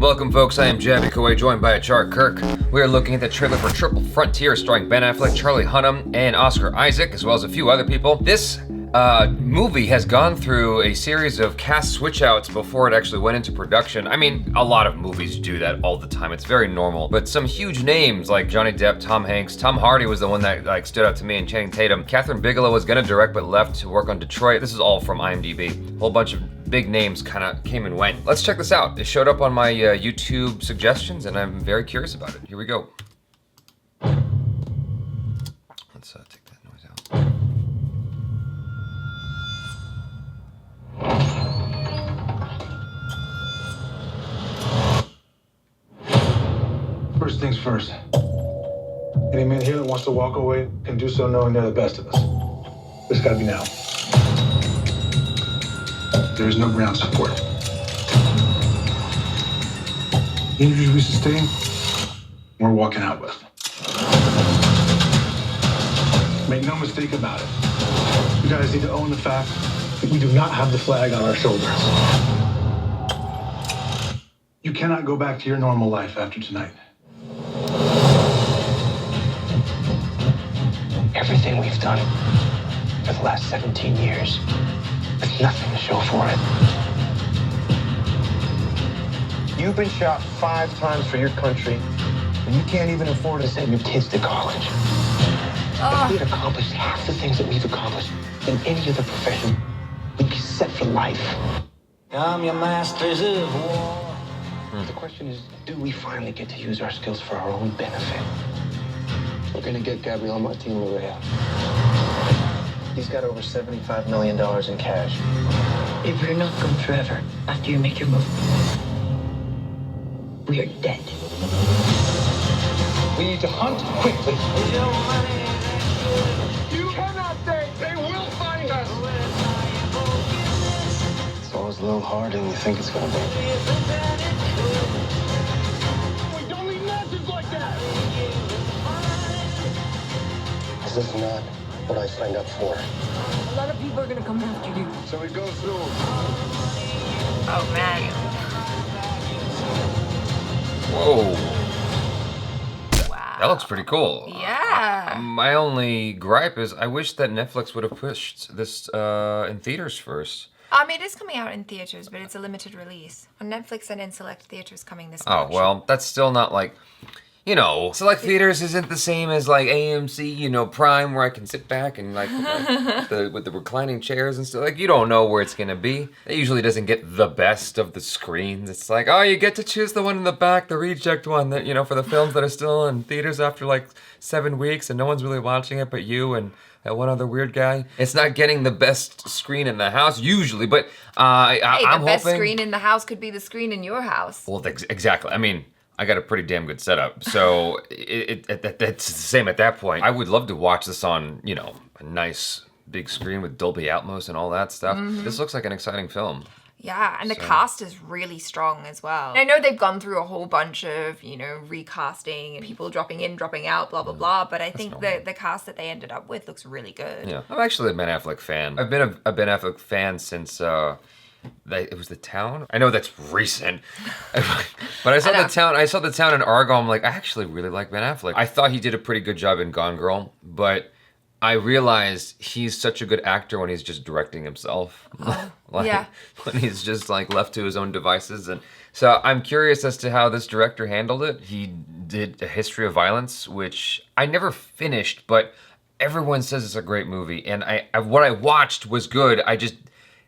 Welcome folks, I am Jaby, Koay, joined by ACHARA KIRK. We are looking at the trailer for Triple Frontier starring Ben Affleck, Charlie Hunnam, and Oscar Isaac, as well as a few other people. This movie has gone through a series of cast switch-outs before it actually went into production. I mean, a lot of movies do that all the time. It's very normal. But some huge names like Johnny Depp, Tom Hanks, Tom Hardy was the one that stood out to me, and Channing Tatum. Catherine Bigelow was gonna direct but left to work on Detroit. This is all from IMDb. A whole bunch of big names kind of came and went. Let's check this out. It showed up on my YouTube suggestions, and I'm very curious about it. Here we go. Let's take that noise out. First things first. Any man here that wants to walk away can do so knowing they're the best of us. This gotta be now. There is no ground support. The injuries we sustain, we're walking out with. Make no mistake about it. You guys need to own the fact that we do not have the flag on our shoulders. You cannot go back to your normal life after tonight. Everything we've done for the last 17 years, there's nothing to show for it. You've been shot 5 times for your country, and you can't even afford to send your kids to college. If we had accomplished half the things that we've accomplished in any other profession, we'd be set for life. I'm your masters of war. The question is, do we finally get to use our skills for our own benefit? We're gonna get Gabriel Martin Larea. He's got over $75 million in cash. If we're not gone forever after you make your move, we are dead. We need to hunt quickly. You cannot stay! They will find us! It's always a little harder than you think it's gonna be. We don't need nonsense like that! This is not what I signed up for. A lot of people are gonna come after you. So we go through. Oh man. Whoa. Wow. That looks pretty cool. Yeah. My only gripe is I wish that Netflix would have pushed this in theaters first. It is coming out in theaters, but it's a limited release on Netflix and in select theaters coming this Oh, March. well, that's still not like, you know, select theaters isn't the same as like AMC, you know, Prime, where I can sit back and like with the reclining chairs and stuff. Like, you don't know where it's gonna be. It usually doesn't get the best of the screens. It's like, oh, you get to choose the one in the back, the reject one that, you know, for the films that are still in theaters after like 7 weeks and no one's really watching it but you and that one other weird guy. It's not getting the best screen in the house usually, but Hey, I'm the best hoping... screen in the house could be the screen in your house. Well, exactly. I mean, I got a pretty damn good setup, so that's the same at that point. I would love to watch this on, you know, a nice big screen with Dolby Atmos and all that stuff. This looks like an exciting film. Yeah, and the cast is really strong as well. I know they've gone through a whole bunch of, you know, recasting and people dropping in, dropping out, blah, blah, blah. But I think the cast that they ended up with looks really good. Yeah, I'm actually a Ben Affleck fan. I've been a Ben Affleck fan since it was The Town. I know that's recent, but I saw The Town. I saw The Town in Argo. I'm like, I actually really like Ben Affleck. I thought he did a pretty good job in Gone Girl, but I realized he's such a good actor when he's just directing himself. Yeah. When he's just like left to his own devices. And so I'm curious as to how this director handled it. He did A History of Violence, which I never finished, but everyone says it's a great movie. And what I watched was good. It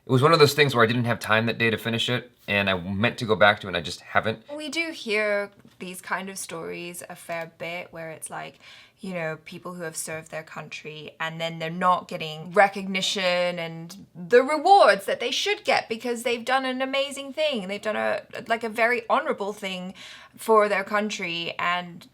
was one of those things where I didn't have time that day to finish it, and I meant to go back to it, and I just haven't. We do hear these kind of stories a fair bit where it's like, you know, people who have served their country and then they're not getting recognition and the rewards that they should get because they've done an amazing thing. They've done a very honorable thing for their country and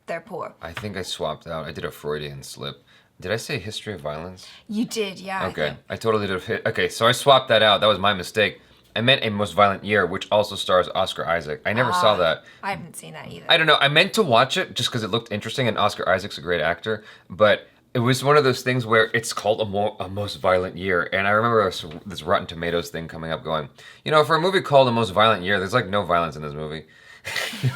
they're poor. I think I swapped out. I did a Freudian slip. Did I say History of Violence? You did, yeah. Okay, I totally did. Okay, so I swapped that out. That was my mistake. I meant A Most Violent Year, which also stars Oscar Isaac. I never saw that. I haven't seen that either. I don't know. I meant to watch it just because it looked interesting, and Oscar Isaac's a great actor. But It was one of those things where it's called a most violent year, and I remember this Rotten Tomatoes thing coming up going, you know, for a movie called A Most Violent Year, there's like no violence in this movie.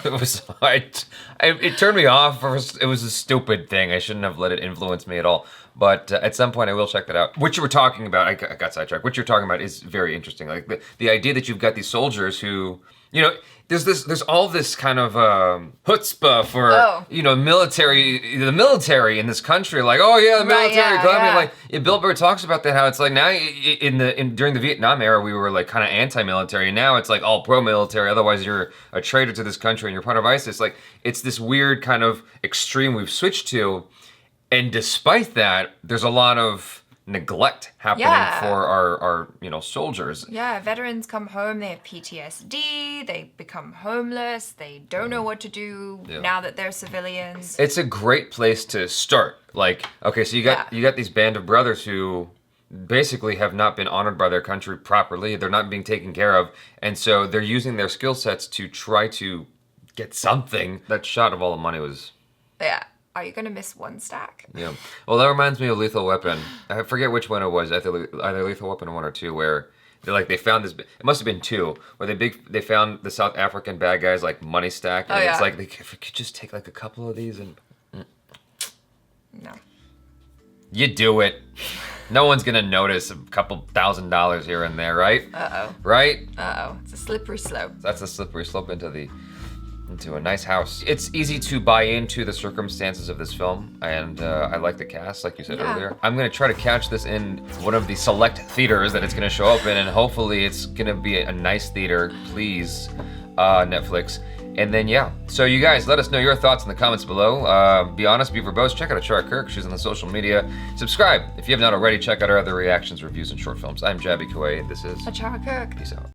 It turned me off. It was a stupid thing. I shouldn't have let it influence me at all. But at some point I will check that out. What you were talking about, I got sidetracked. What you're talking about is very interesting. Like the idea that you've got these soldiers who, you know, there's all this kind of chutzpah for you know the military in this country, like, oh yeah, the military Columbia. Like Bill Burr talks about that, how it's like now during the Vietnam era we were like kind of anti-military, and now it's like all pro-military, otherwise you're a traitor to this country and you're part of ISIS. Like it's this weird kind of extreme we've switched to, and despite that there's a lot of neglect happening for our you know soldiers. Yeah, veterans come home, they have PTSD, they become homeless, they don't know what to do now that they're civilians. It's a great place to start. Like, okay, so you got these band of brothers who basically have not been honored by their country properly. They're not being taken care of, and so they're using their skill sets to try to get something. That shot of all the money was Are you gonna miss one stack? Yeah. Well, that reminds me of Lethal Weapon. I forget which one it was. Either Lethal Weapon 1 or 2, where they found this. It must have been 2, where they found the South African bad guys like money stack, and it's like if we could just take like a couple of these and. No. You do it. No one's gonna notice a couple $1,000s here and there, right? Right? It's a slippery slope. That's a slippery slope into a nice house. It's easy to buy into the circumstances of this film, and I like the cast, like you said earlier. I'm gonna try to catch this in one of the select theaters that it's gonna show up in, and hopefully it's gonna be a nice theater, please, Netflix. And then so you guys, let us know your thoughts in the comments below. Be honest, be verbose, check out ACHARA KIRK, she's on the social media. Subscribe if you have not already, check out our other reactions, reviews, and short films. I'm Jaby Koay, this is ACHARA KIRK. Peace out.